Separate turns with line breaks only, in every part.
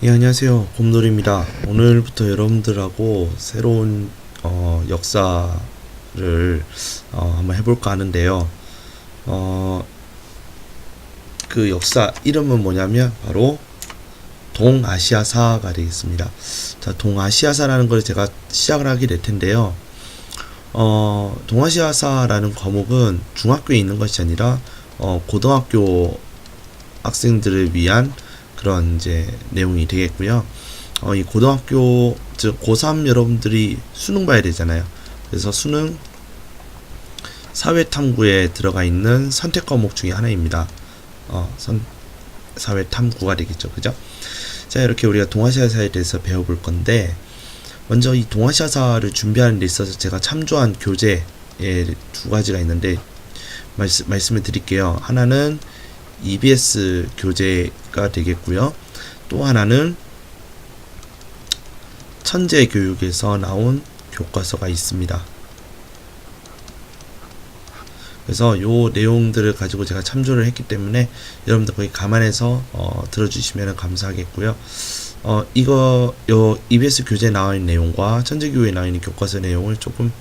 예, 안녕하세요. 곰돌이입니다. 오늘부터 여러분들하고 새로운 역사를 한번 해볼까 하는데요. 어, 그 역사 이름은 뭐냐면 바로 동아시아사가 되겠습니다. 자, 동아시아사라는 걸 제가 시작을 하게 될 텐데요. 동아시아사라는 과목은 중학교에 있는 것이 아니라 고등학교 학생들을 위한 그런 이제 내용이 되겠고요. 이 고등학교 즉 고3 여러분들이 수능 봐야 되잖아요. 그래서 수능 사회탐구에 들어가 있는 선택 과목 중에 하나입니다. 사회탐구가 되겠죠, 그죠? 자, 이렇게 우리가 동아시아사에 대해서 배워볼 건데, 먼저 이 동아시아사를 준비하는 데 있어서 제가 참조한 교재에 두 가지가 있는데 말씀을 드릴게요. 하나는 EBS 교재가 되겠고요. 또 하나는 천재교육에서 나온 교과서가 있습니다. 그래서 요 내용들을 가지고 제가 참조를 했기 때문에 여러분들 거기 감안해서 들어주시면 감사하겠고요. 요 EBS 교재에 나와 있는 내용과 천재교육에 나와 있는 교과서 내용을 조금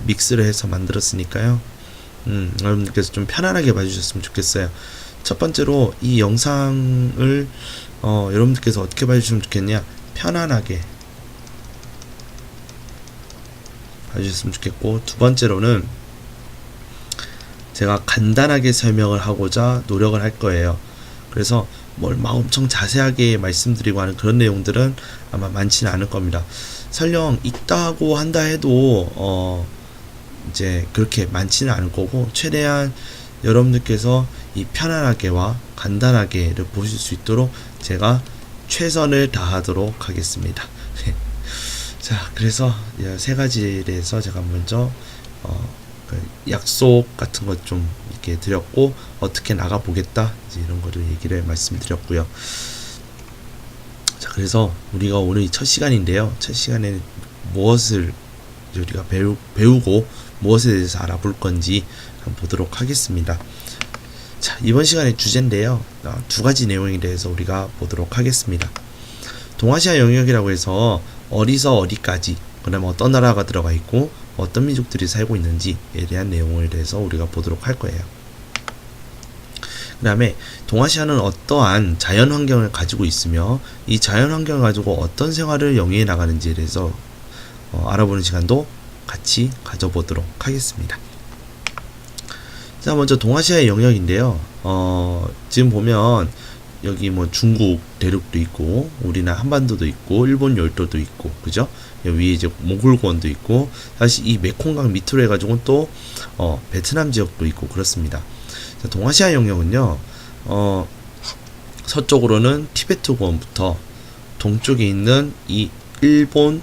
믹스를 해서 만들었으니까요. 여러분들께서 좀 편안하게 봐주셨으면 좋겠어요. 첫 번째로 이 영상을 여러분들께서 어떻게 봐주시면 좋겠냐, 편안하게 봐주셨으면 좋겠고, 두 번째로는 제가 간단하게 설명을 하고자 노력을 할 거예요. 그래서 뭘 막 엄청 자세하게 말씀드리고 하는 그런 내용들은 아마 많지는 않을 겁니다. 설령 있다고 한다 해도 이제 그렇게 많지는 않을 거고, 최대한 여러분들께서 이 편안하게와 간단하게를 보실 수 있도록 제가 최선을 다하도록 하겠습니다. 자, 그래서 세 가지에 대해서 제가 먼저 그 약속 같은 것 좀 이렇게 드렸고, 어떻게 나가 보겠다 이제 이런 거를 얘기를 말씀드렸고요. 자, 그래서 우리가 오늘 이 첫 시간인데요. 첫 시간에 무엇을 우리가 배우고 무엇에 대해서 알아볼 건지 한번 보도록 하겠습니다. 자, 이번 시간의 주제인데요. 두 가지 내용에 대해서 우리가 보도록 하겠습니다. 동아시아 영역이라고 해서 어디서 어디까지, 그다음에 어떤 나라가 들어가 있고 어떤 민족들이 살고 있는지에 대한 내용에 대해서 우리가 보도록 할 거예요. 그 다음에 동아시아는 어떠한 자연환경을 가지고 있으며 이 자연환경을 가지고 어떤 생활을 영위해 나가는지에 대해서 알아보는 시간도 같이 가져보도록 하겠습니다. 자, 먼저 동아시아의 영역인데요. 지금 보면 여기 뭐 중국 대륙도 있고, 우리나라 한반도도 있고, 일본 열도도 있고, 그죠? 위에 이제 몽골권도 있고, 사실 이 메콩강 밑으로 해가지고 또 베트남 지역도 있고 그렇습니다. 자, 동아시아 영역은요, 서쪽으로는 티베트권부터 동쪽에 있는 이 일본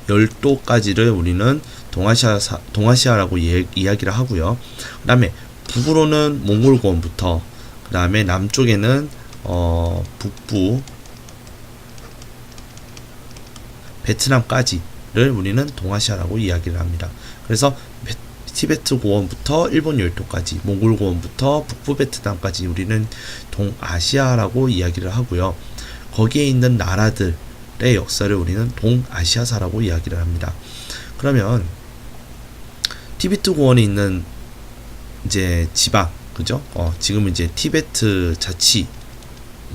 열도까지를 우리는 동아시아라고 이야기를 하고요. 그 다음에 북으로는 몽골권부터, 그 다음에 남쪽에는 북부 베트남까지를 우리는 동아시아라고 이야기를 합니다. 그래서 티베트 고원부터 일본 열도까지, 몽골 고원부터 북부 베트남까지 우리는 동아시아라고 이야기를 하고요. 거기에 있는 나라들의 역사를 우리는 동아시아사라고 이야기를 합니다. 그러면 티베트 고원에 있는 이제 지방, 그죠? 지금 이제 티베트 자치,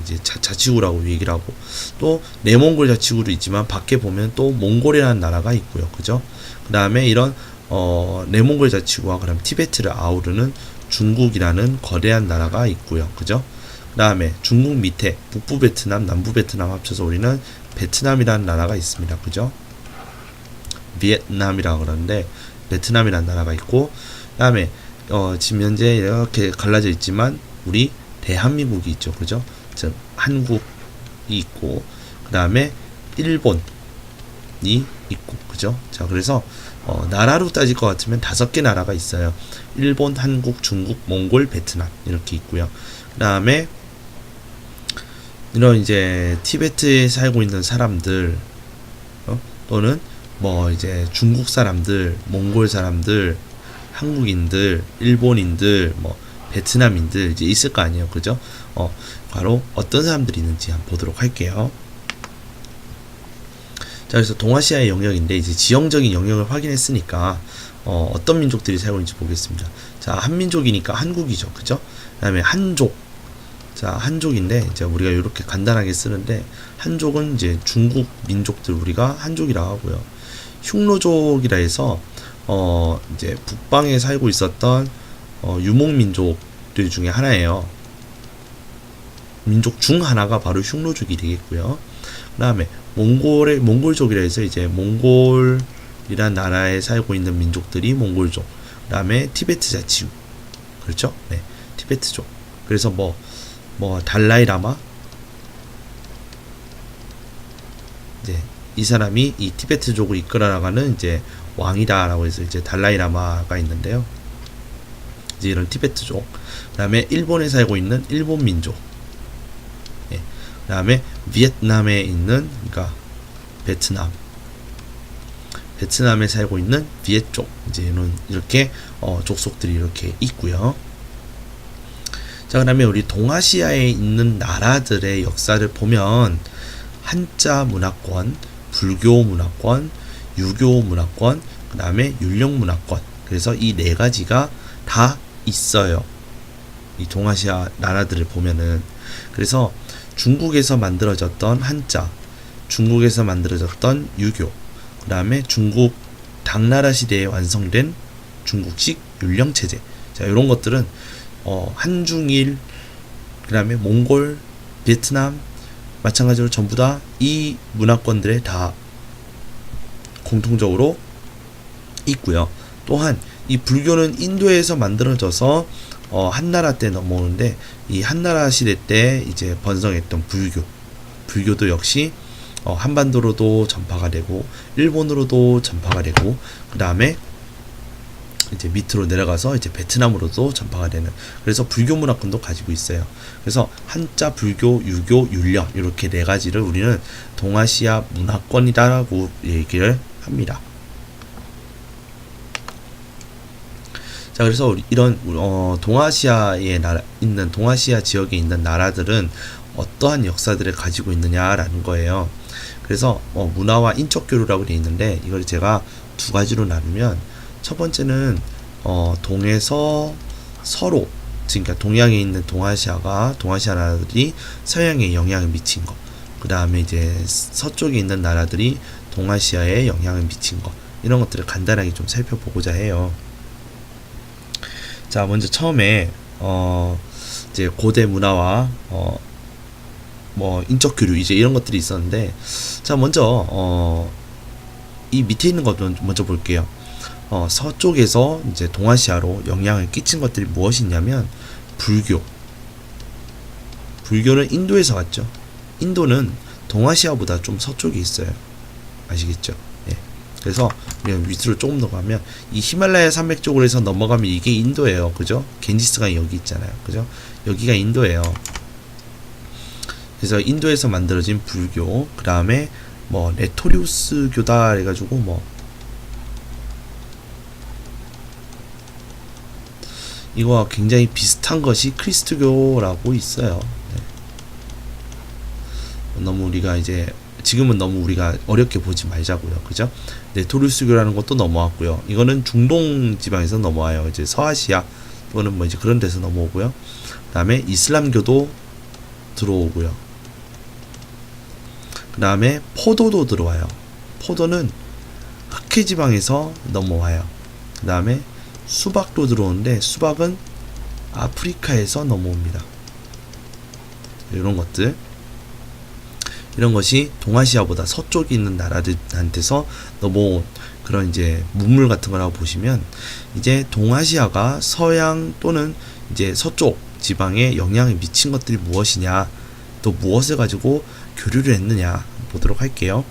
이제 자치구라고 얘기를 하고, 또 내몽골 자치구도 있지만 밖에 보면 또 몽골이라는 나라가 있고요, 그죠? 그 다음에 이런 내몽골 자치구와 그다음 티베트를 아우르는 중국이라는 거대한 나라가 있고요, 그죠? 그 다음에 중국 밑에 북부 베트남, 남부 베트남 합쳐서 우리는 베트남이라는 나라가 있습니다, 그죠? 비엔남이라고 그러는데 베트남이라는 나라가 있고, 그 다음에 지금 현재 이렇게 갈라져 있지만 우리 대한민국이 있죠, 그죠? 즉 한국이 있고, 그 다음에 일본이 있고, 그죠? 자, 그래서 나라로 따질 것 같으면 5개 나라가 있어요. 일본, 한국, 중국, 몽골, 베트남 이렇게 있고요. 그 다음에 이런 이제 티베트에 살고 있는 사람들, 또는 뭐 이제 중국 사람들, 몽골 사람들, 한국인들, 일본인들, 뭐 베트남인들 이제 있을 거 아니에요, 그죠? 바로 어떤 사람들이 있는지 한번 보도록 할게요. 자, 그래서 동아시아의 영역인데 이제 지형적인 영역을 확인했으니까 어떤 민족들이 살고 있는지 보겠습니다. 자, 한민족이니까 한국이죠, 그죠? 그다음에 한족. 자, 한족인데 이제 우리가 이렇게 간단하게 쓰는데 한족은 이제 중국 민족들 우리가 한족이라고 하고요. 흉노족이라 해서 이제 북방에 살고 있었던 유목 민족들 중에 하나예요. 민족 중 하나가 바로 흉노족이 되겠고요. 그다음에 몽골족이라 해서 이제 몽골이란 나라에 살고 있는 민족들이 몽골족. 그다음에 티베트 자치구. 그렇죠? 네. 티베트족. 그래서 뭐 달라이라마 이제 이 사람이 이 티베트족을 이끌어 나가는 이제 왕이다라고 해서 이제 달라이라마가 있는데요. 이제 이런 티베트족. 그다음에 일본에 살고 있는 일본 민족. 예. 그다음에 비엔남에 있는 그러니까 베트남에 살고 있는 비엣족. 이제 이렇게 족속들이 이렇게 있고요. 자, 그다음에 우리 동아시아에 있는 나라들의 역사를 보면 한자 문화권, 불교 문화권, 유교 문화권, 그다음에 율령 문화권. 그래서 이 네 가지가 다 있어요. 이 동아시아 나라들을 보면은. 그래서 중국에서 만들어졌던 한자, 중국에서 만들어졌던 유교, 그다음에 중국 당나라 시대에 완성된 중국식 율령 체제. 자, 이런 것들은 한중일, 그 다음에 몽골, 베트남 마찬가지로 전부 다 이 문화권들에 다 공통적으로 있고요. 또한 이 불교는 인도에서 만들어져서 한나라 때 넘어오는데 이 한나라 시대 때 이제 번성했던 불교도 역시 한반도로도 전파가 되고 일본으로도 전파가 되고 그 다음에 이제 밑으로 내려가서 이제 베트남으로도 전파가 되는, 그래서 불교 문화권도 가지고 있어요. 그래서 한자, 불교, 유교, 율령 이렇게 네 가지를 우리는 동아시아 문화권이다라고 얘기를 합니다. 자, 그래서 이런 동아시아에 있는 동아시아 지역에 있는 나라들은 어떠한 역사들을 가지고 있느냐라는 거예요. 그래서 문화와 인적 교류라고 되어 있는데 이걸 제가 두 가지로 나누면, 첫 번째는 동에서 서로, 그러니까 동양에 있는 동아시아 나라들이 서양에 영향을 미친 것, 그 다음에 이제 서쪽에 있는 나라들이 동아시아에 영향을 미친 것, 이런 것들을 간단하게 좀 살펴보고자 해요. 자, 먼저 처음에 이제 고대 문화와 인적 교류 이제 이런 것들이 있었는데, 자, 먼저 이 밑에 있는 것 먼저 볼게요. 서쪽에서 이제 동아시아로 영향을 끼친 것들이 무엇이냐면 불교는 인도에서 왔죠. 인도는 동아시아보다 좀 서쪽에 있어요. 아시겠죠? 예. 그래서 우리가 밑으로 조금 더 가면 이 히말라야 산맥 쪽으로 해서 넘어가면 이게 인도예요. 그죠? 겐지스강이 여기 있잖아요. 그죠? 여기가 인도예요. 그래서 인도에서 만들어진 불교, 그 다음에 네토리우스 교다 해가지고 이거와 굉장히 비슷한 것이 크리스트교라고 있어요. 네. 너무 우리가 이제 지금은 너무 우리가 어렵게 보지 말자고요. 그죠? 네토리우스교라는 것도 넘어왔고요. 이거는 중동 지방에서 넘어와요. 이제 서아시아 또는 이제 그런 데서 넘어오고요. 그다음에 이슬람교도 들어오고요. 그다음에 포도도 들어와요. 포도는 흑해 지방에서 넘어와요. 그다음에 수박도 들어오는데 수박은 아프리카에서 넘어옵니다. 이런 것이 동아시아보다 서쪽에 있는 나라들한테서 넘어온 그런 이제 문물 같은 거라고 보시면, 이제 동아시아가 서양 또는 이제 서쪽 지방에 영향을 미친 것들이 무엇이냐, 또 무엇을 가지고 교류를 했느냐 보도록 할게요.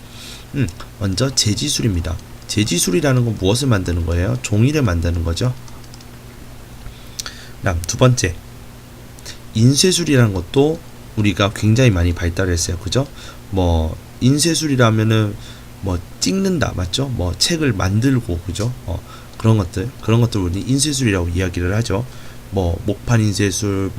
먼저 제지술입니다. 제지술이라는 건 무엇을 만드는 거예요? 종이를 만드는 거죠. 그다음 두 번째, 인쇄술이라는 것도 우리가 굉장히 많이 발달했어요. 그죠? 인쇄술이라면은 찍는다, 맞죠? 책을 만들고, 그죠? 그런 것들 우리 인쇄술이라고 이야기를 하죠. 뭐 목판 인쇄술,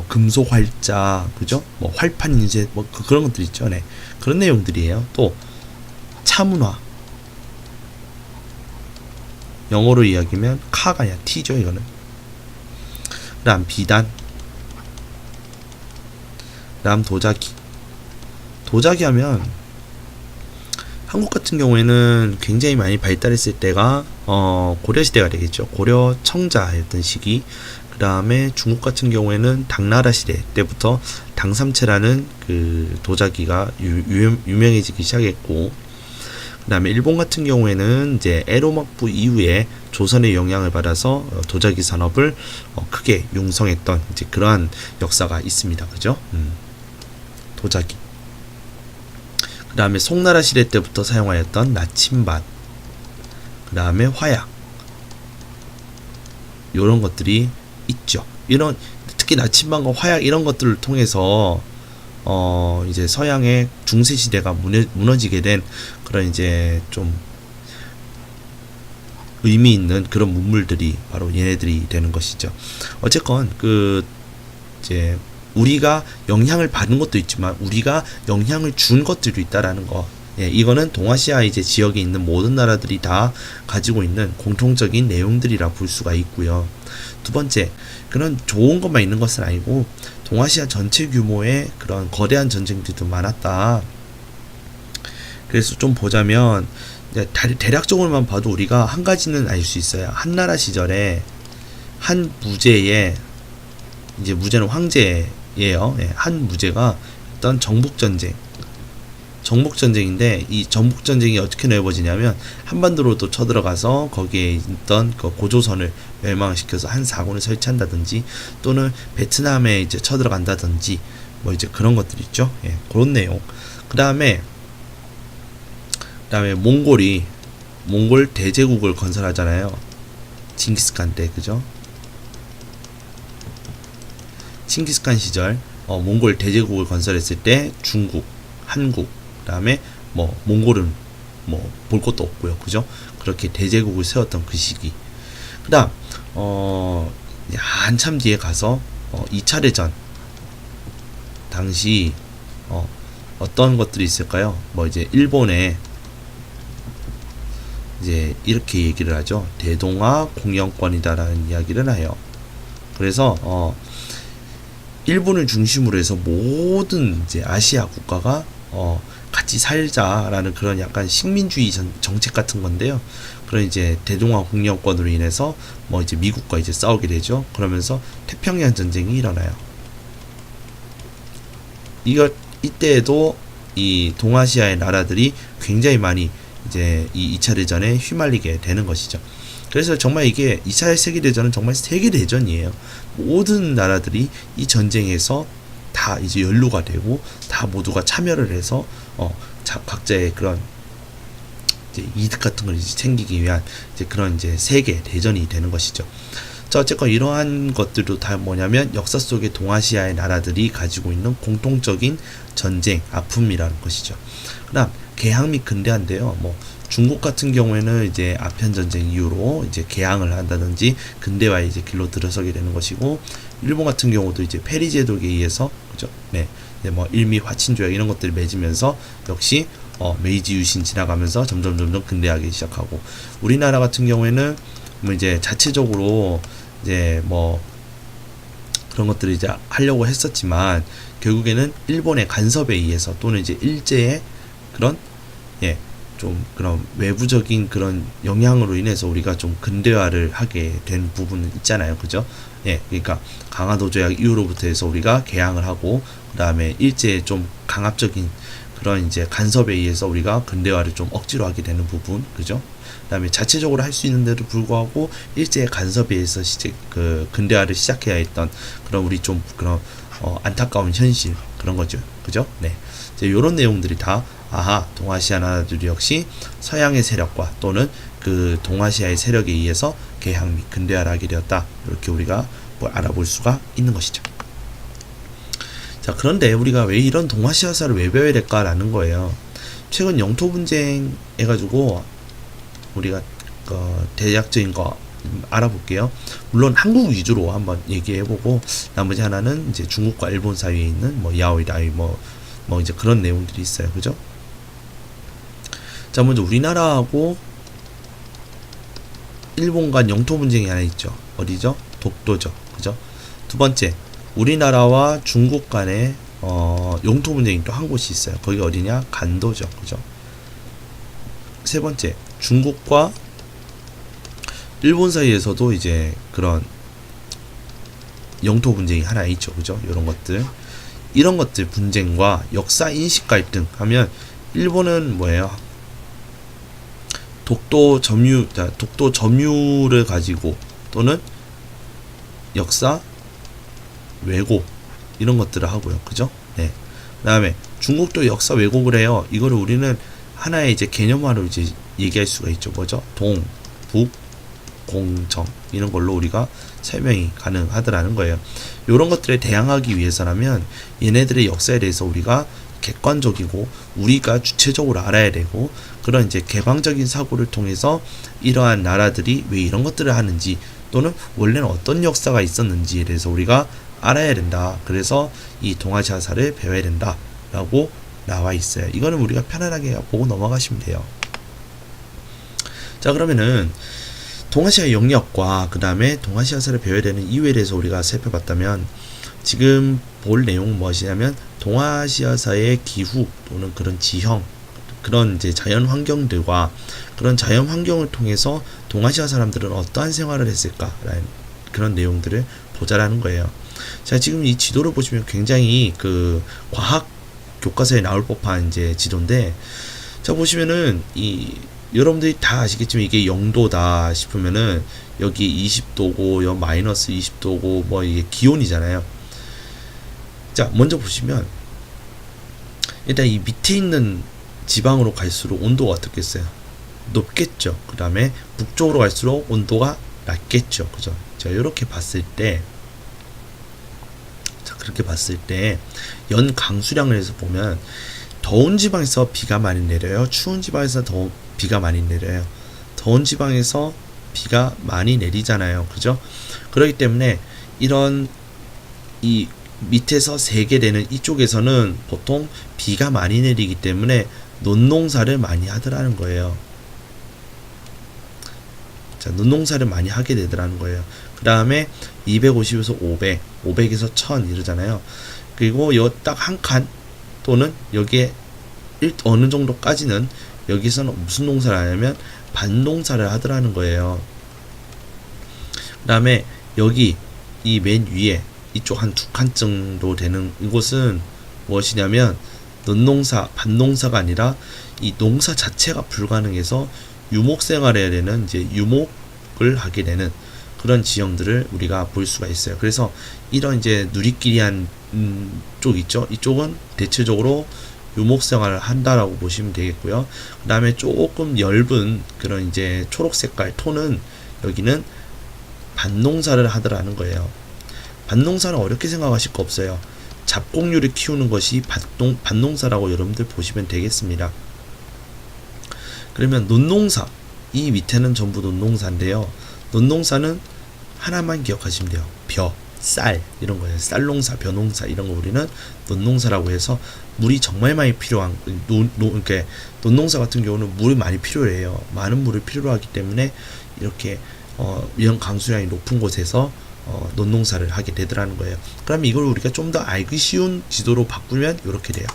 금속 활자, 그죠? 뭐 활판 인쇄, 그런 것들 있죠. 네. 그런 내용들이에요. 또 차문화, 영어로 이야기하면 카가 아니라 T죠, 이거는. 그다음 비단, 그다음 도자기. 도자기 하면 한국 같은 경우에는 굉장히 많이 발달했을 때가 고려시대가 되겠죠. 고려 청자였던 시기. 그 다음에 중국 같은 경우에는 당나라 시대 때부터 당삼체라는 그 도자기가 유명해지기 시작했고, 그 다음에 일본 같은 경우에는 이제 에로막부 이후에 조선의 영향을 받아서 도자기 산업을 크게 융성했던 이제 그러한 역사가 있습니다. 그죠? 도자기. 그 다음에 송나라 시대 때부터 사용하였던 나침반, 그 다음에 화약, 이런 것들이 있죠. 이런 특히 나침반과 화약 이런 것들을 통해서 이제 서양의 중세 시대가 무너지게 된 그런 이제 좀 의미 있는 그런 문물들이 바로 얘네들이 되는 것이죠. 어쨌건 이제 우리가 영향을 받은 것도 있지만 우리가 영향을 준 것들도 있다라는 거. 예, 이거는 동아시아 이제 지역에 있는 모든 나라들이 다 가지고 있는 공통적인 내용들이라 볼 수가 있고요. 두 번째, 그런 좋은 것만 있는 것은 아니고 동아시아 전체 규모의 그런 거대한 전쟁들도 많았다. 그래서 좀 보자면 대략적으로만 봐도 우리가 한 가지는 알 수 있어요. 한나라 시절에 한 무제의, 이제 무제는 황제예요. 예, 한 무제가 어떤 정복전쟁인데 이 정복전쟁이 어떻게 넓어지냐면 한반도로도 쳐들어가서 거기에 있던 그 고조선을 멸망시켜서 한 사군을 설치한다든지 또는 베트남에 이제 쳐들어간다든지 뭐 이제 그런 것들 있죠. 예, 그런 내용. 그 다음에 몽골 대제국을 건설하잖아요. 징기스칸 때, 그죠? 칭기스칸 시절 몽골 대제국을 건설했을 때 중국, 한국, 그 다음에 몽골은 볼 것도 없고요, 그죠? 그렇게 대제국을 세웠던 그 시기. 그 다음 한참 뒤에 가서 2차 대전 당시 어떤 것들이 있을까요? 이제 일본에 이제 이렇게 얘기를 하죠. 대동아 공영권이다라는 이야기를 해요. 그래서 일본을 중심으로 해서 모든 이제 아시아 국가가 같이 살자라는 그런 약간 식민주의 정책 같은 건데요. 그런 이제 대동아 공영권으로 인해서 이제 미국과 이제 싸우게 되죠. 그러면서 태평양 전쟁이 일어나요. 이때에도 이 동아시아의 나라들이 굉장히 많이 이제 이 2차 대전에 휘말리게 되는 것이죠. 그래서 정말 이게 2차 세계대전은 정말 세계대전이에요. 모든 나라들이 이 전쟁에서 다 이제 연루가 되고 다 모두가 참여를 해서 각자의 그런 이제 이득 같은 걸 이제 챙기기 위한 이제 그런 이제 세계 대전이 되는 것이죠. 자, 어쨌건 이러한 것들도 다 뭐냐면 역사 속의 동아시아의 나라들이 가지고 있는 공통적인 전쟁 아픔이라는 것이죠. 그다음 개항 및 근대화인데요. 중국 같은 경우에는 이제 아편 전쟁 이후로 이제 개항을 한다든지 근대화의 이제 길로 들어서게 되는 것이고, 일본 같은 경우도 이제 페리 제독에 의해서, 그죠? 네, 일미 화친 조약 이런 것들을 맺으면서 역시 메이지 유신 지나가면서 점점 근대하기 시작하고, 우리나라 같은 경우에는 이제 자체적으로 이제 그런 것들을 이제 하려고 했었지만 결국에는 일본의 간섭에 의해서 또는 이제 일제의 그런 좀 그런 외부적인 그런 영향으로 인해서 우리가 좀 근대화를 하게 된 부분은 있잖아요, 그죠? 그러니까 강화도 조약 이후로부터 해서 우리가 개항을 하고, 그 다음에 일제의 좀 강압적인 그런 이제 간섭에 의해서 우리가 근대화를 좀 억지로 하게 되는 부분, 그죠? 그 다음에 자체적으로 할 수 있는데도 불구하고 일제의 간섭에 의해서 그 근대화를 시작해야 했던 그런 우리 좀 그런 안타까운 현실, 그런 거죠, 그죠? 네, 이제 이런 내용들이 다 동아시아 나라들 역시 서양의 세력과 또는 그 동아시아의 세력에 의해서 개항 및 근대화를 하게 되었다, 이렇게 우리가 알아볼 수가 있는 것이죠. 자, 그런데 우리가 왜 이런 동아시아사를 왜 배워야 될까라는 거예요. 최근 영토 분쟁 해가지고 우리가 대략적인 거 알아볼게요. 물론 한국 위주로 한번 얘기해보고 나머지 하나는 이제 중국과 일본 사이에 있는 뭐 야오이라이 뭐 이제 그런 내용들이 있어요. 그죠? 자, 먼저 우리나라하고 일본 간 영토 분쟁이 하나 있죠. 어디죠? 독도죠. 그죠? 두 번째, 우리나라와 중국 간의 영토 분쟁이 또 한 곳이 있어요. 거기 어디냐? 간도죠. 그죠? 세 번째, 중국과 일본 사이에서도 이제 그런 영토 분쟁이 하나 있죠. 그죠? 이런 것들 분쟁과 역사 인식 갈등 하면 일본은 뭐예요? 독도 점유를 가지고 또는 역사 왜곡 이런 것들을 하고요. 그죠? 네. 그다음에 중국도 역사 왜곡을 해요. 이거를 우리는 하나의 이제 개념화로 이제 얘기할 수가 있죠. 뭐죠? 동, 북, 공정 이런 걸로 우리가 설명이 가능하더라는 거예요. 이런 것들에 대항하기 위해서라면 얘네들의 역사에 대해서 우리가 객관적이고 우리가 주체적으로 알아야 되고 그런 이제 개방적인 사고를 통해서 이러한 나라들이 왜 이런 것들을 하는지 또는 원래는 어떤 역사가 있었는지에 대해서 우리가 알아야 된다. 그래서 이 동아시아사를 배워야 된다 라고 나와 있어요. 이거는 우리가 편안하게 보고 넘어가시면 돼요. 자, 그러면은 동아시아 영역과 그 다음에 동아시아사를 배워야 되는 이유에 대해서 우리가 살펴봤다면 지금 볼 내용은 무엇이냐면 동아시아사의 기후 또는 그런 지형 그런 이제 자연 환경들과 그런 자연 환경을 통해서 동아시아 사람들은 어떠한 생활을 했을까라는 그런 내용들을 보자라는 거예요. 자, 지금 이 지도를 보시면 굉장히 그 과학 교과서에 나올 법한 이제 지도인데 자, 보시면은 이 여러분들이 다 아시겠지만 이게 영도다 싶으면은 여기 20도고 여 마이너스 20도고 뭐 이게 기온이잖아요. 자, 먼저 보시면 일단 이 밑에 있는 지방으로 갈수록 온도가 어떻겠어요? 높겠죠. 그 다음에 북쪽으로 갈수록 온도가 낮겠죠. 그죠? 자, 이렇게 봤을 때 자, 그렇게 봤을 때 연 강수량을 해서 보면 더운 지방에서 비가 많이 내려요. 추운 지방에서 비가 많이 내려요. 더운 지방에서 비가 많이 내리잖아요. 그죠? 그렇기 때문에 이런 이 밑에서 세게 되는 이쪽에서는 보통 비가 많이 내리기 때문에 논농사를 많이 하더라는 거예요. 자, 논농사를 많이 하게 되더라는 거예요. 그 다음에 250에서 500, 500에서 1000 이러잖아요. 그리고 요 딱 한 칸 또는 여기에 어느 정도까지는 여기서는 무슨 농사를 하냐면 밭농사를 하더라는 거예요. 그 다음에 여기 이 맨 위에 이쪽 한 두 칸 정도 되는 이곳은 무엇이냐면 논농사, 밭농사가 아니라 이 농사 자체가 불가능해서 유목 생활해야 되는 이제 유목을 하게 되는 그런 지형들을 우리가 볼 수가 있어요. 그래서 이런 이제 누리끼리한 쪽 있죠. 이쪽은 대체적으로 유목 생활을 한다라고 보시면 되겠고요. 그 다음에 조금 엷은 그런 이제 초록 색깔 톤은 여기는 밭농사를 하더라는 거예요. 밭농사는 어렵게 생각하실 거 없어요. 잡곡류를 키우는 것이 밭농사라고 여러분들 보시면 되겠습니다. 그러면 논농사, 이 밑에는 전부 논농사인데요. 논농사는 하나만 기억하시면 돼요. 벼, 쌀 이런 거예요. 쌀농사, 벼농사 이런 거 우리는 논농사라고 해서 물이 정말 많이 필요한 그러니까 논농사 같은 경우는 물이 많이 필요해요. 많은 물을 필요로 하기 때문에 이렇게 이런 강수량이 높은 곳에서 논농사를 하게 되더라는 거예요. 그러면 이걸 우리가 좀 더 알기 쉬운 지도로 바꾸면 이렇게 돼요.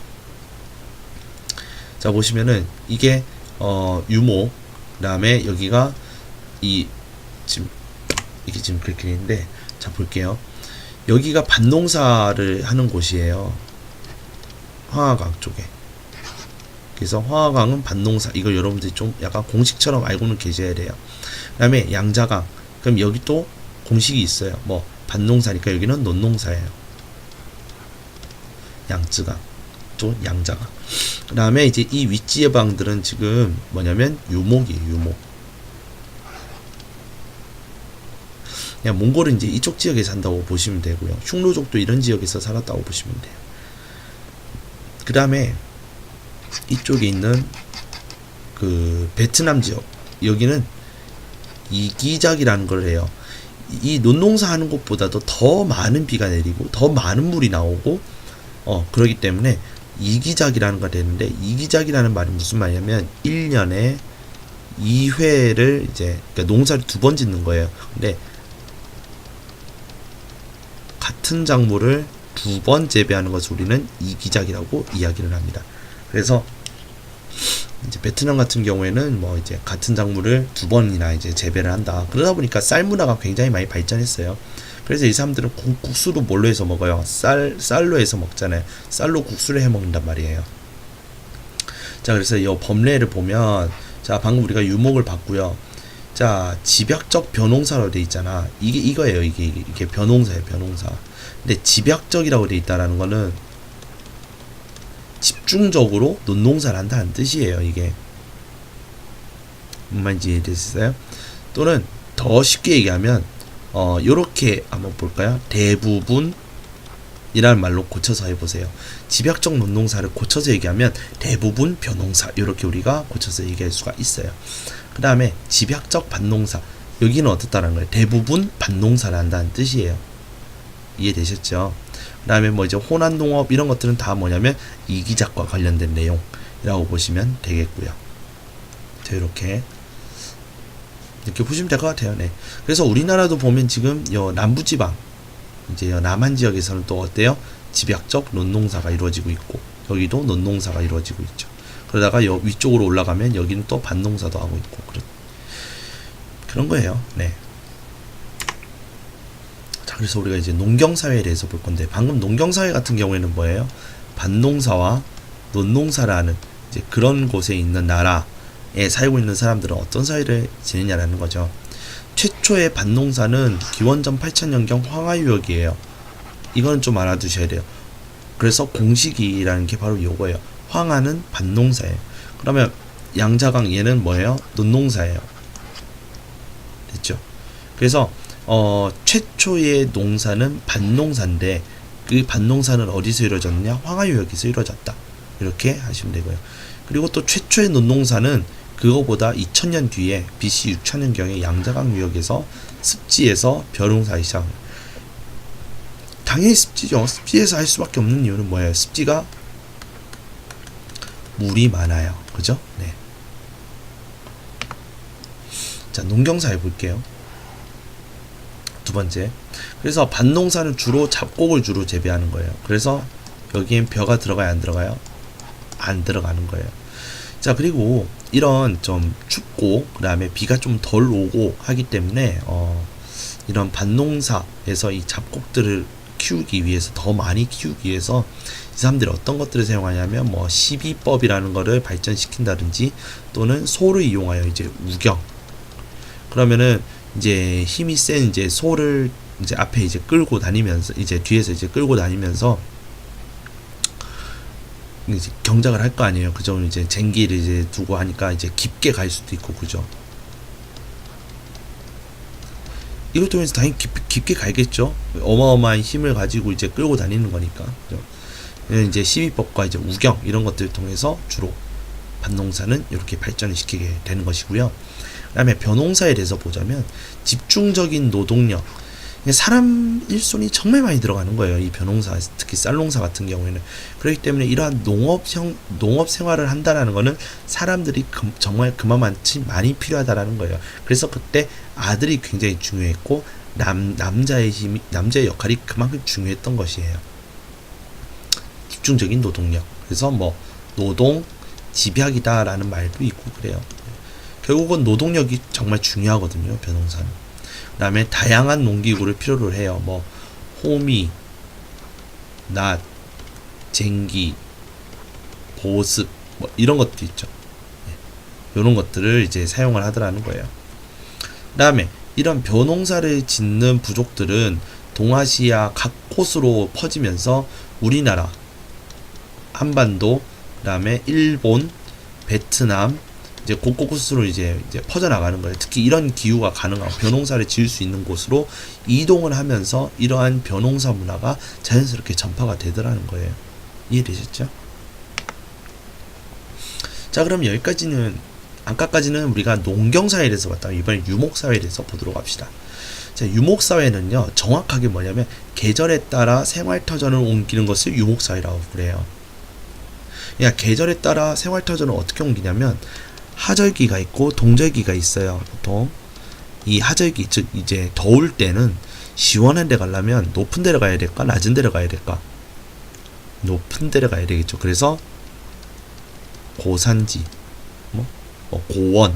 자, 보시면은 이게 유목, 그 다음에 여기가 이게 지금 그렇게 있는데, 자, 볼게요. 여기가 밭농사를 하는 곳이에요. 황하강 쪽에. 그래서 황하강은 밭농사, 이걸 여러분들이 좀 약간 공식처럼 알고는 계셔야 돼요. 그 다음에 양자강, 그럼 여기 또 공식이 있어요. 뭐 밭농사니까 여기는 논농사예요. 양쯔강, 또 양자강. 그 다음에 이제 이 윗지방들은 지금 뭐냐면 유목이에요. 유목. 그냥 몽골은 이제 이쪽 지역에 산다고 보시면 되고요. 흉노족도 이런 지역에서 살았다고 보시면 돼요. 그 다음에 이쪽에 있는 그 베트남 지역, 여기는 이기작이라는 걸 해요. 이 논농사 하는 것보다도 더 많은 비가 내리고 더 많은 물이 나오고 그러기 때문에 이기작이라는 거 되는데, 이기작이라는 말이 무슨 말이냐면 1년에 2회를 이제 그러니까 농사를 두 번 짓는 거예요. 근데 같은 작물을 두 번 재배하는 것을 우리는 이기작이라고 이야기를 합니다. 그래서 이제 베트남 같은 경우에는 뭐 이제 같은 작물을 두 번이나 이제 재배를 한다. 그러다 보니까 쌀 문화가 굉장히 많이 발전했어요. 그래서 이 사람들은 국수도 뭘로 해서 먹어요? 쌀로 해서 먹잖아요. 쌀로 국수를 해 먹는단 말이에요. 자, 그래서 이 법례를 보면, 자, 방금 우리가 유목을 봤고요. 자, 집약적 벼농사로 돼 있잖아. 이거예요. 이게 벼농사예요. 벼농사. 근데 집약적이라고 돼 있다라는 거는 집중적으로 논농사를 한다는 뜻이에요. 이게 뭔 말인지 이해되셨어요? 또는 더 쉽게 얘기하면 요렇게 한번 볼까요? 대부분 이라는 말로 고쳐서 해보세요. 집약적 논농사를 고쳐서 얘기하면 대부분 벼농사, 이렇게 우리가 고쳐서 얘기할 수가 있어요. 그 다음에 집약적 밭농사, 여기는 어떻다는 거예요? 대부분 밭농사를 한다는 뜻이에요. 이해되셨죠? 그 다음에 뭐 이제 혼합농업 이런 것들은 다 뭐냐면 이기작과 관련된 내용이라고 보시면 되겠고요. 자, 이렇게 보시면 될 것 같아요. 네. 그래서 우리나라도 보면 지금 남부지방, 이제 남한 지역에서는 또 어때요? 집약적 논농사가 이루어지고 있고, 여기도 논농사가 이루어지고 있죠. 그러다가 위쪽으로 올라가면 여기는 또 밭농사도 하고 있고, 그런 거예요. 네. 자, 그래서 우리가 이제 농경사회에 대해서 볼 건데, 방금 농경사회 같은 경우에는 뭐예요? 밭농사와 논농사를 하는 이제 그런 곳에 있는 나라에 살고 있는 사람들은 어떤 사회를 지내냐라는 거죠. 최초의 밭농사는 기원전 8000년경 황하유역이에요. 이거는 좀 알아두셔야 돼요. 그래서 공식이라는 게 바로 요거예요. 황하는 밭농사예요. 그러면 양자강 얘는 뭐예요? 논농사예요. 됐죠? 그래서 최초의 농사는 밭농사인데, 그 밭농사는 어디서 이루어졌느냐? 황하유역에서 이루어졌다. 이렇게 하시면 되고요. 그리고 또 최초의 논농사는 그거보다 2000년 뒤에 BC 6000년경에 양자강 유역에서 습지에서 벼농사를 시작합니다. 당연히 습지죠. 습지에서 할 수밖에 없는 이유는 뭐예요? 습지가 물이 많아요. 그죠? 네. 자, 농경사회 볼게요. 두 번째. 그래서 밭농사는 주로 잡곡을 주로 재배하는 거예요. 그래서 여기엔 벼가 들어가요? 안 들어가요? 안 들어가는 거예요. 자, 그리고 이런 좀 춥고 그 다음에 비가 좀 덜 오고 하기 때문에 이런 밭농사에서 이 잡곡들을 키우기 위해서, 더 많이 키우기 위해서 이 사람들이 어떤 것들을 사용하냐면 뭐 시비법이라는 거를 발전시킨다든지, 또는 소를 이용하여 이제 우경, 그러면은 이제 힘이 센 이제 소를 이제 앞에 이제 끌고 다니면서, 이제 뒤에서 이제 끌고 다니면서 이제 경작을 할 거 아니에요. 그죠? 이제 쟁기를 이제 두고 하니까 이제 깊게 갈 수도 있고, 그죠? 이걸 통해서 당연히 깊게 갈겠죠. 어마어마한 힘을 가지고 이제 끌고 다니는 거니까. 그죠? 이제 시비법과 이제 우경 이런 것들을 통해서 주로 밭농사는 이렇게 발전을 시키게 되는 것이고요. 그 다음에 벼농사에 대해서 보자면 집중적인 노동력, 사람 일손이 정말 많이 들어가는 거예요. 이 벼농사, 특히 쌀농사 같은 경우에는. 그렇기 때문에 이러한 농업 생활을 한다라는 거는 사람들이 정말 그만치 많이 필요하다라는 거예요. 그래서 그때 아들이 굉장히 중요했고, 남자의 역할이 그만큼 중요했던 것이에요. 집중적인 노동력. 그래서 뭐 노동 집약이다라는 말도 있고 그래요. 결국은 노동력이 정말 중요하거든요, 벼농사는. 그 다음에 다양한 농기구를 필요로 해요. 뭐 호미, 낫, 쟁기, 보습, 뭐 이런 것도 있죠. 이런 것들을 이제 사용을 하더라는 거예요. 그 다음에 이런 벼농사를 짓는 부족들은 동아시아 각 곳으로 퍼지면서 우리나라, 한반도, 그 다음에 일본, 베트남, 이제 곳곳으로 이제 퍼져나가는 거예요. 특히 이런 기후가 가능하고 벼농사를 지을 수 있는 곳으로 이동을 하면서 이러한 벼농사 문화가 자연스럽게 전파가 되더라는 거예요. 이해되셨죠? 자, 그럼 여기까지는 아까까지는 우리가 농경사회에 대해서 봤다가 이번엔 유목사회에 대해서 보도록 합시다. 자, 유목사회는요, 정확하게 뭐냐면 계절에 따라 생활터전을 옮기는 것을 유목사회라고 그래요. 그러니까 계절에 따라 생활터전을 어떻게 옮기냐면 하절기가 있고 동절기가 있어요. 보통 이 하절기, 즉 이제 더울 때는 시원한 데 가려면 높은 데를 가야 될까 낮은 데를 가야 될까? 높은 데를 가야 되겠죠. 그래서 고산지, 고원,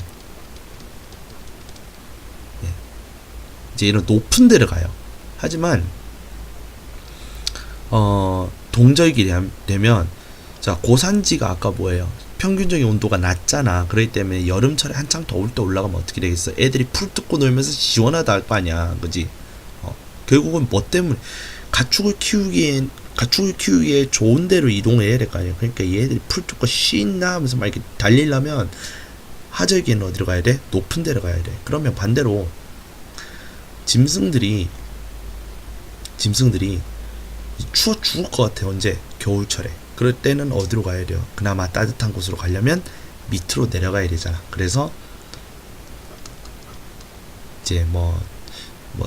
이제 이런 높은 데를 가요. 하지만 동절기 되면 자, 고산지가 아까 뭐예요? 평균적인 온도가 낮잖아. 그렇기 때문에 여름철에 한창 더울 때 올라가면 어떻게 되겠어? 애들이 풀 뜯고 놀면서 시원하다 할 거 아니야, 그지? 결국은 뭐 때문에 가축을 키우기에 좋은 데로 이동해야 될 거 아니야. 그러니까 얘들이 풀 뜯고 쉰나 하면서 막 이렇게 달리려면 하절기에는 어디로 가야 돼? 높은 데로 가야 돼. 그러면 반대로 짐승들이 추워 죽을 것 같아. 언제? 겨울철에. 그럴 때는 어디로 가야 돼요? 그나마 따뜻한 곳으로 가려면 밑으로 내려가야 되잖아. 그래서 이제 뭐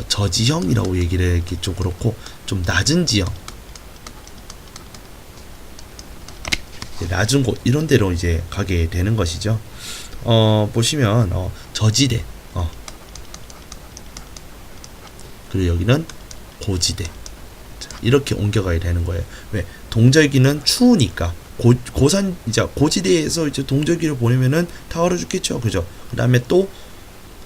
저지형이라고 얘기를 하기 좀 그렇고, 좀 낮은 지형, 낮은 곳 이런 데로 이제 가게 되는 것이죠. 보시면 저지대, 그리고 여기는 고지대, 이렇게 옮겨가야 되는 거예요. 왜? 동절기는 추우니까 고산 이제 고지대에서 이제 동절기를 보내면은 다 얼어 죽겠죠, 그죠? 그 다음에 또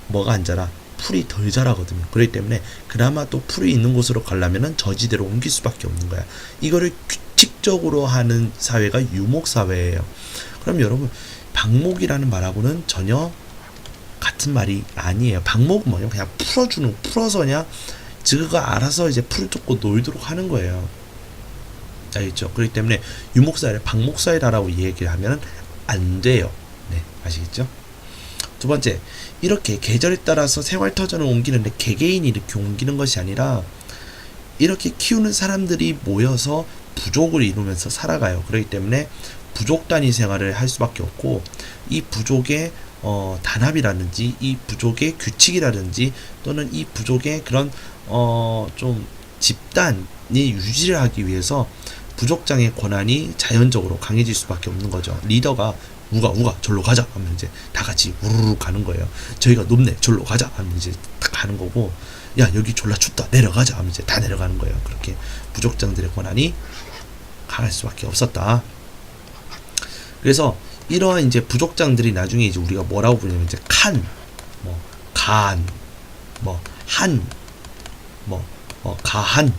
뭐가 안 자라? 풀이 덜 자라거든요. 그렇기 때문에 그나마 또 풀이 있는 곳으로 가려면은 저지대로 옮길 수밖에 없는 거야. 이거를 규칙적으로 하는 사회가 유목사회예요. 그럼 여러분, 방목이라는 말하고는 전혀 같은 말이 아니에요. 방목은 뭐냐면 그냥 풀어서 그냥 지가 알아서 이제 풀을 뜯고 놀도록 하는 거예요. 알겠죠? 그렇기 때문에 유목사회를 방목사회다라고 얘기를 하면 안 돼요. 네, 아시겠죠? 두 번째, 이렇게 계절에 따라서 생활터전을 옮기는데 개개인이 이렇게 옮기는 것이 아니라 이렇게 키우는 사람들이 모여서 부족을 이루면서 살아가요. 그렇기 때문에 부족 단위 생활을 할 수밖에 없고, 이 부족의 단합이라든지 이 부족의 규칙이라든지 또는 이 부족의 그런 좀 집단이 유지를 하기 위해서 부족장의 권한이 자연적으로 강해질 수밖에 없는 거죠. 리더가 우가 절로 가자 하면 이제 다 같이 우르르 가는 거예요. 저희가 높네 절로 가자 하면 이제 다 가는 거고, 야 여기 졸라 춥다 내려가자 하면 이제 다 내려가는 거예요. 그렇게 부족장들의 권한이 강할 수밖에 없었다. 그래서 이러한 이제 부족장들이 나중에 이제 우리가 뭐라고 부르냐면 이제 칸, 간, 한, 가한,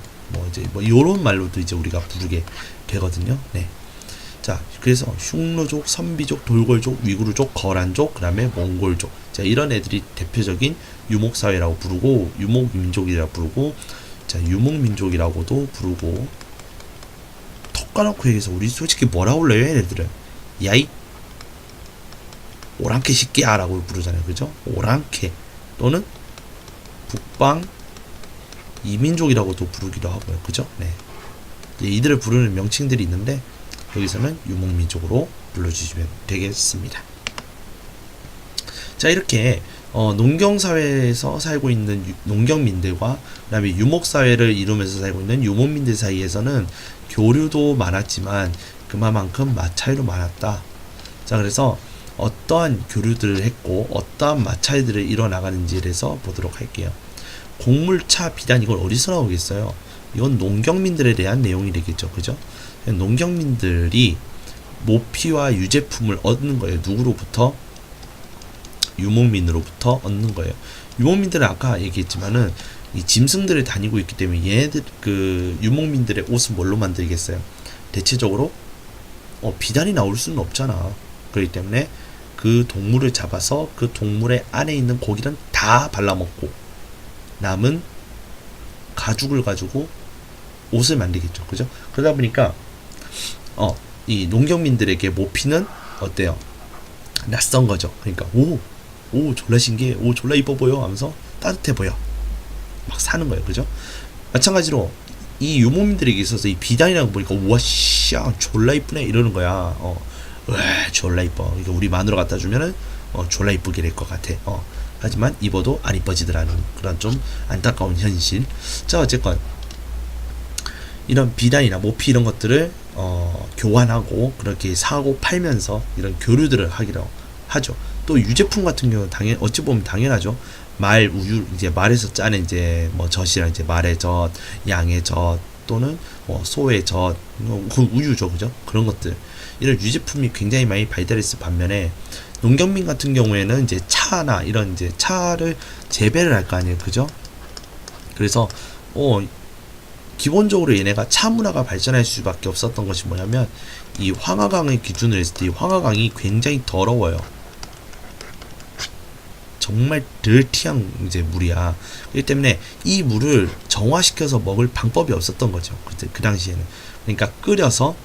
이제 요런 말로도 이제 우리가 부르게 되거든요. 네. 자, 그래서 흉노족, 선비족, 돌궐족, 위구르족, 거란족, 그 다음에 몽골족. 자, 이런 애들이 대표적인 유목사회라고 부르고, 유목민족이라고 부르고, 자, 유목민족이라고도 부르고, 턱 까놓고 얘기해서 우리 솔직히 뭐라고 불러요, 얘네들은? 야이, 오랑캐 새끼야 라고 부르잖아요. 그죠? 오랑캐. 또는 북방 이민족이라고도 부르기도 하고요. 그죠? 네. 이들을 부르는 명칭들이 있는데, 여기서는 유목민족으로 불러주시면 되겠습니다. 자, 이렇게 농경사회에서 살고 있는 농경민들과 그 다음에 유목사회를 이루면서 살고 있는 유목민들 사이에서는 교류도 많았지만 그만큼 마찰도 많았다. 자, 그래서 어떠한 교류들을 했고 어떠한 마찰들을 일어나가는지에 대해서 보도록 할게요. 곡물차 비단, 이걸 어디서 나오겠어요? 이건 농경민들에 대한 내용이 되겠죠. 그죠? 농경민들이 모피와 유제품을 얻는 거예요. 누구로부터? 유목민으로부터 얻는 거예요. 유목민들은 아까 얘기했지만은 이 짐승들을 다니고 있기 때문에 얘네들 그 유목민들의 옷은 뭘로 만들겠어요? 대체적으로 비단이 나올 수는 없잖아. 그렇기 때문에 그 동물을 잡아서 그 동물의 안에 있는 고기는 다 발라먹고 남은 가죽을 가지고 옷을 만들겠죠. 그죠? 그러다 보니까 이 농경민들에게 모피는 어때요? 낯선 거죠. 그러니까 오 졸라 신기해, 오 졸라 이뻐 보여 하면서 따뜻해 보여 막 사는 거예요. 그죠? 마찬가지로 이 유목민들에게 있어서 이 비단이라는 거 보니까 우와 씨 졸라 이쁘네 이러는 거야. 왜 졸라 이뻐. 이거 우리 마누라 갖다 주면은 졸라 이쁘게 될 것 같아. 하지만 입어도 안 이뻐지더라는 그런 좀 안타까운 현실. 자, 어쨌건 이런 비단이나 모피 이런 것들을 교환하고 그렇게 사고 팔면서 이런 교류들을 하기로 하죠. 또 유제품 같은 경우는 어찌 보면 당연하죠. 말 우유, 이제 말에서 짜는 이제 뭐 젖이랑 이제 말의 젖, 양의 젖, 또는 소의 젖, 그 우유죠, 그죠? 그런 것들, 이런 유제품이 굉장히 많이 발달했을 반면에 농경민 같은 경우에는 이제 차나 이런 이제 차를 재배를 할 거 아니에요, 그죠? 그래서 기본적으로 얘네가 차 문화가 발전할 수밖에 없었던 것이 뭐냐면, 이 황하강을 기준으로 했을 때 이 황하강이 굉장히 더러워요. 정말 dirty한 이제 물이야. 그렇기 때문에 이 물을 정화시켜서 먹을 방법이 없었던 거죠. 그때 그 당시에는. 그러니까 끓여서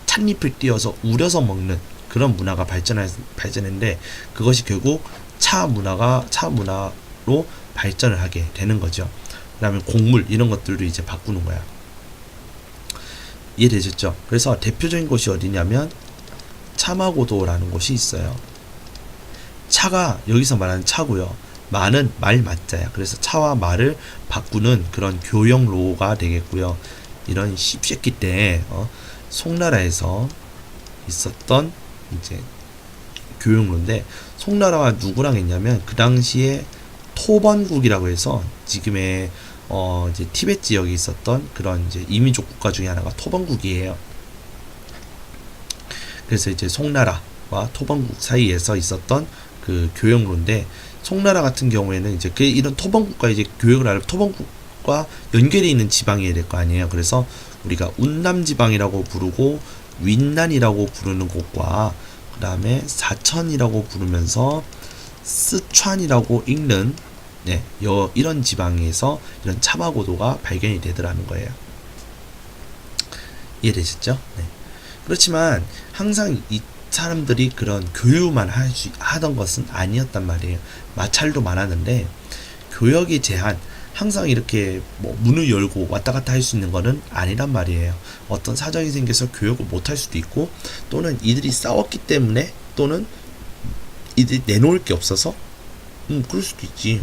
찻잎을 띄어서 우려서 먹는 그런 문화가 발전했는데, 그것이 결국 차 문화로 발전을 하게 되는 거죠. 그다음에 곡물 이런 것들도 이제 바꾸는 거야. 이해되셨죠? 그래서 대표적인 곳이 어디냐면 차마고도라는 곳이 있어요. 차가 여기서 말하는 차고요. 마는 말 맞자야. 그래서 차와 말을 바꾸는 그런 교역로가 되겠고요. 이런 씹새끼 때 송나라에서 있었던 이제 교역로인데, 송나라가 누구랑 했냐면 그 당시에 토번국이라고 해서 지금의 이제 티베트 지역에 있었던 그런 이제 이민족 국가 중에 하나가 토번국이에요. 그래서 이제 송나라와 토번국 사이에서 있었던 그 교역로인데, 송나라 같은 경우에는 이제 이런 토번국과 이제 교역을 하려면 토번국과 연결이 있는 지방이 될 거 아니에요. 그래서 우리가 운남 지방이라고 부르고 윈난이라고 부르는 곳과 그 다음에 사천이라고 부르면서 스촨이라고 읽는 이런 지방에서 이런 차마고도가 발견이 되더라는 거예요. 이해되셨죠? 네. 그렇지만 항상 이 사람들이 그런 교류만 하던 것은 아니었단 말이에요. 마찰도 많았는데 교역의 제한, 항상 이렇게 뭐 문을 열고 왔다 갔다 할 수 있는 거는 아니란 말이에요. 어떤 사정이 생겨서 교역을 못 할 수도 있고, 또는 이들이 싸웠기 때문에, 또는 이들이 내놓을 게 없어서 그럴 수도 있지.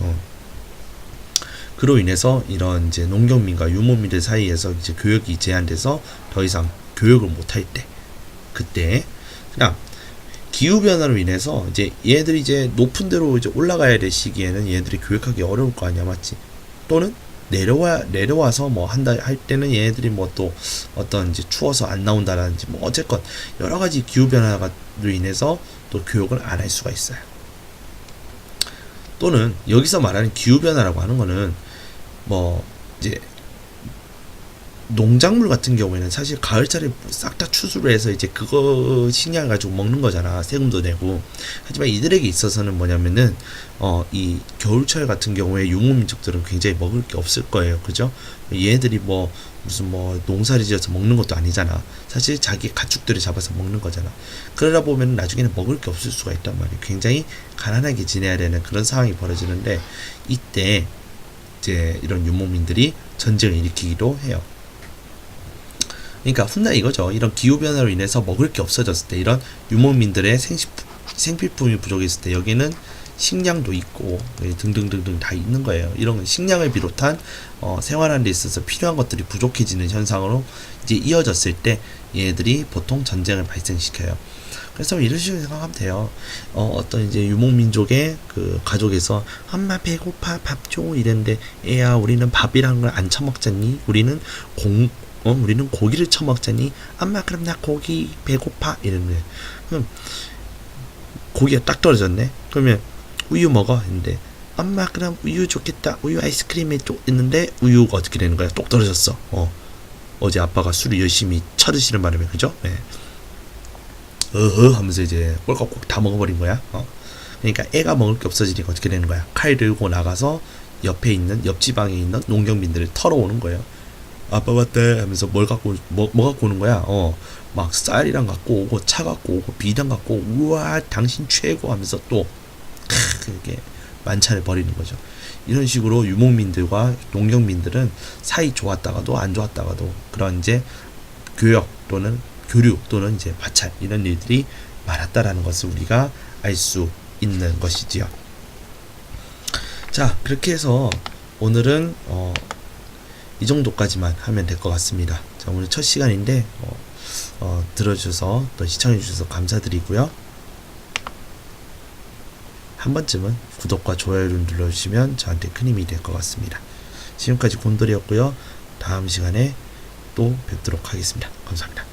그로 인해서 이런 이제 농경민과 유목민들 사이에서 이제 교역이 제한돼서 더 이상 교역을 못 할 때, 그때 그냥 기후 변화로 인해서 이제 얘들이 이제 높은 데로 이제 올라가야 될 시기에는 얘들이 교역하기 어려울 거 아니야, 맞지? 또는 내려와서 뭐 한다 할 때는 얘네들이 뭐 또 어떤 이제 추워서 안 나온다라든지 뭐 어쨌건 여러 가지 기후 변화로 인해서 또 교역을 안 할 수가 있어요. 또는 여기서 말하는 기후 변화라고 하는 거는 뭐 이제 농작물 같은 경우에는 사실 가을철에 싹 다 추수를 해서 이제 그거 식량을 가지고 먹는 거잖아. 세금도 내고. 하지만 이들에게 있어서는 뭐냐면은 이 겨울철 같은 경우에 유목민족들은 굉장히 먹을 게 없을 거예요. 그죠? 얘네들이 뭐 무슨 뭐 농사를 지어서 먹는 것도 아니잖아. 사실 자기 가축들을 잡아서 먹는 거잖아. 그러다 보면 나중에는 먹을 게 없을 수가 있단 말이에요. 굉장히 가난하게 지내야 되는 그런 상황이 벌어지는데, 이때 이제 이런 유목민들이 전쟁을 일으키기도 해요. 그러니까 훗날 이거죠. 이런 기후변화로 인해서 먹을 게 없어졌을 때, 이런 유목민들의 생필품이 부족했을 때 여기는 식량도 있고 등등등등 다 있는 거예요. 이런 식량을 비롯한 생활하는 데 있어서 필요한 것들이 부족해지는 현상으로 이제 이어졌을 때 얘들이 보통 전쟁을 발생시켜요. 그래서 이런 식으로 생각하면 돼요. 어떤 이제 유목민족의 그 가족에서 엄마 배고파 밥 줘 이랬는데, 애야 우리는 밥이라는 걸 안 처먹잖니? 우리는 고기를 처먹자니? 엄마 그럼 나 고기 배고파 이랬는데, 그럼 고기가 딱 떨어졌네. 그러면 우유 먹어 했는데, 엄마 그럼 우유 좋겠다, 우유 아이스크림에 쪽 있는데 우유가 어떻게 되는 거야? 똑 떨어졌어. 어제 아빠가 술을 열심히 쳐드시는 바람에, 그죠? 네. 하면서 이제 꼴깍꼴 다 먹어버린 거야. 그러니까 애가 먹을 게 없어지니까 어떻게 되는 거야? 칼 들고 나가서 옆에 있는 옆 지방에 있는 농경민들을 털어오는 거예요. 아빠 왔대 하면서 뭐 갖고 오는 거야? 막 쌀이랑 갖고 오고, 차 갖고 오고, 비단 갖고 오고, 우와 당신 최고 하면서 또 이렇게 만찬을 벌이는 거죠. 이런 식으로 유목민들과 농경민들은 사이 좋았다가도 안 좋았다가도 그런 이제 교역 또는 교류 또는 이제 마찰, 이런 일들이 많았다라는 것을 우리가 알 수 있는 것이지요. 자, 그렇게 해서 오늘은 이 정도까지만 하면 될 것 같습니다. 자, 오늘 첫 시간인데 들어주셔서 또 시청해주셔서 감사드리고요. 한 번쯤은 구독과 좋아요를 눌러주시면 저한테 큰 힘이 될 것 같습니다. 지금까지 곤돌이었고요. 다음 시간에 또 뵙도록 하겠습니다. 감사합니다.